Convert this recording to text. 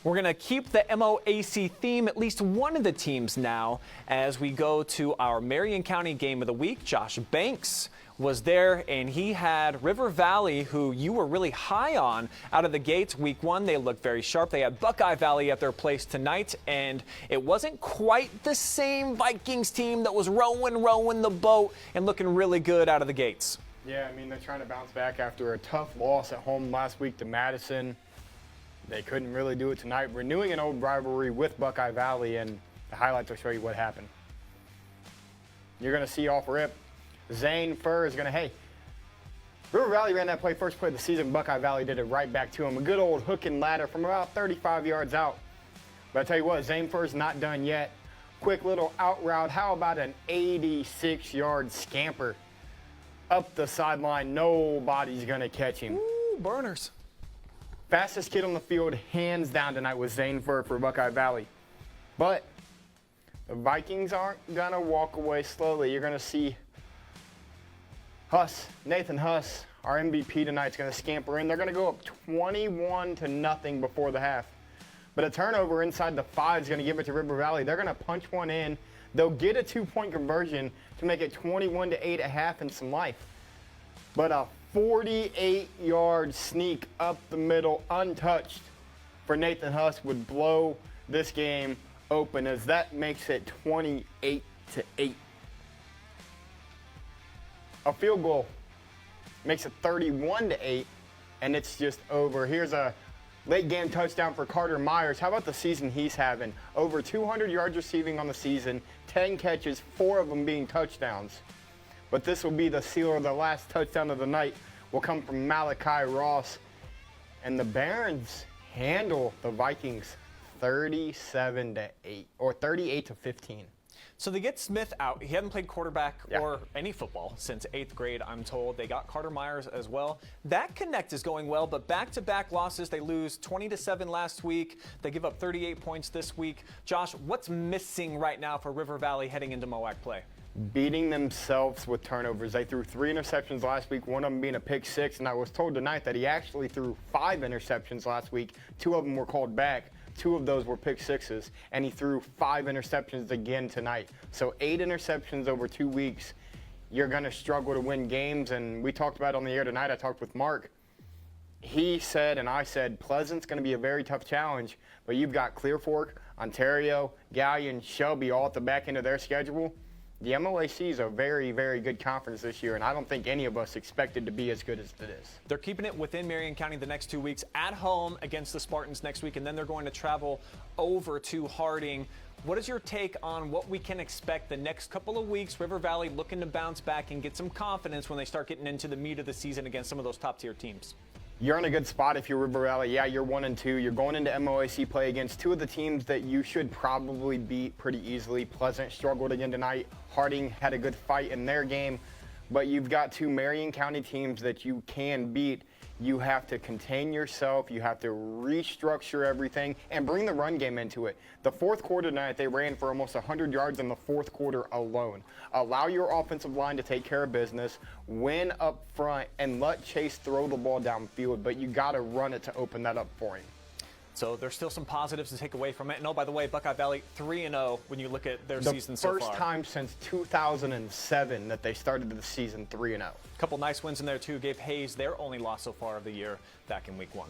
We're going to keep the MOAC theme, at least one of the teams now, as we go to our Marion County Game of the Week. Josh Banks was there, and he had River Valley, who you were really high on, out of the gates. Week one, they looked very sharp. They had Buckeye Valley at their place tonight, and it wasn't quite the same Vikings team that was rowing the boat and looking really good out of the gates. Yeah, I mean, they're trying to bounce back after a tough loss at home last week to Madison. They couldn't really do it tonight, renewing an old rivalry with Buckeye Valley, and the highlights will show you what happened. You're going to see off rip, Zane Furr is going to, hey, River Valley ran that play first play of the season. Buckeye Valley did it right back to him. A good old hook and ladder from about 35 yards out. But I tell you what, Zane Furr's not done yet. Quick little out route. How about an 86-yard scamper up the sideline? Nobody's going to catch him. Ooh, burners. Fastest kid on the field, hands down tonight, was Zane Furr for Buckeye Valley. But the Vikings aren't going to walk away slowly. You're going to see Nathan Huss, our MVP tonight, is going to scamper in. They're going to go up 21-0 before the half. But a turnover inside the 5 is going to give it to River Valley. They're going to punch one in. They'll get a 2-point conversion to make it 21-8 at half and some life. But a 48-yard sneak up the middle, untouched, for Nathan Huss would blow this game open, as that makes it 28-8. A field goal makes it 31-8, and it's just over. Here's a late game touchdown for Carter Myers. How about the season he's having? Over 200 yards receiving on the season, 10 catches, 4 of them being touchdowns. But this will be the seal, of the last touchdown of the night will come from Malachi Ross. And the Barons handle the Vikings 37-8, or 38-15. So they get Smith out. He hadn't played quarterback or any football since 8th grade, I'm told. They got Carter Myers as well. That connect is going well, but back-to-back losses. They lose 20-7 last week. They give up 38 points this week. Josh, what's missing right now for River Valley heading into MOAC play? Beating themselves with turnovers. They threw 3 interceptions last week, one of them being a pick 6, and I was told tonight that he actually threw 5 interceptions last week. 2 of them were called back. 2 of those were pick 6s, and he threw 5 interceptions again tonight. So 8 interceptions over 2 weeks. You're going to struggle to win games, and we talked about it on the air tonight. I talked with Mark. He said, and I said, Pleasant's going to be a very tough challenge, but you've got Clear Fork, Ontario, Gallion, Shelby all at the back end of their schedule. The MOAC is a very, very good conference this year, and I don't think any of us expected to be as good as it is. They're keeping it within Marion County the next 2 weeks, at home against the Spartans next week, and then they're going to travel over to Harding. What is your take on what we can expect the next couple of weeks? River Valley looking to bounce back and get some confidence when they start getting into the meat of the season against some of those top-tier teams. You're in a good spot if you're River Valley. Yeah, you're 1-2. You're going into MOAC play against 2 of the teams that you should probably beat pretty easily. Pleasant struggled again tonight. Harding had a good fight in their game. But you've got 2 Marion County teams that you can beat. You have to contain yourself. You have to restructure everything and bring the run game into it. The fourth quarter tonight, they ran for almost 100 yards in the fourth quarter alone. Allow your offensive line to take care of business, win up front, and let Chase throw the ball downfield. But you got to run it to open that up for him. So there's still some positives to take away from it. And oh, by the way, Buckeye Valley 3-0 when you look at their season so far. The first time since 2007 that they started the season 3-0. A couple nice wins in there too. Gave Hayes their only loss so far of the year back in week 1.